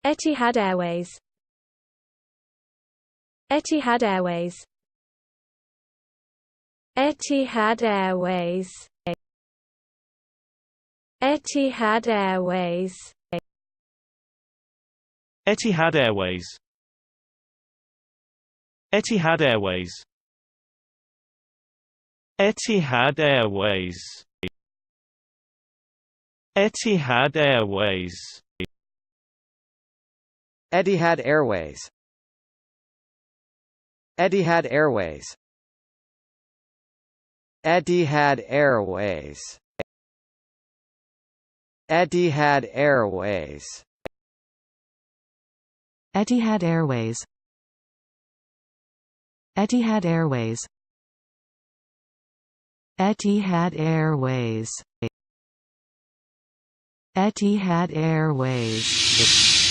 Etihad Airways. Etihad Airways. Etihad Airways. Etihad Airways. Etihad Airways. Etihad Airways. Etihad Airways. Etihad Airways. Etihad Airways. Etihad Airways. Etihad Airways. Etihad Airways. Etihad Airways. Etihad Airways. Etihad Airways. Etihad Airways.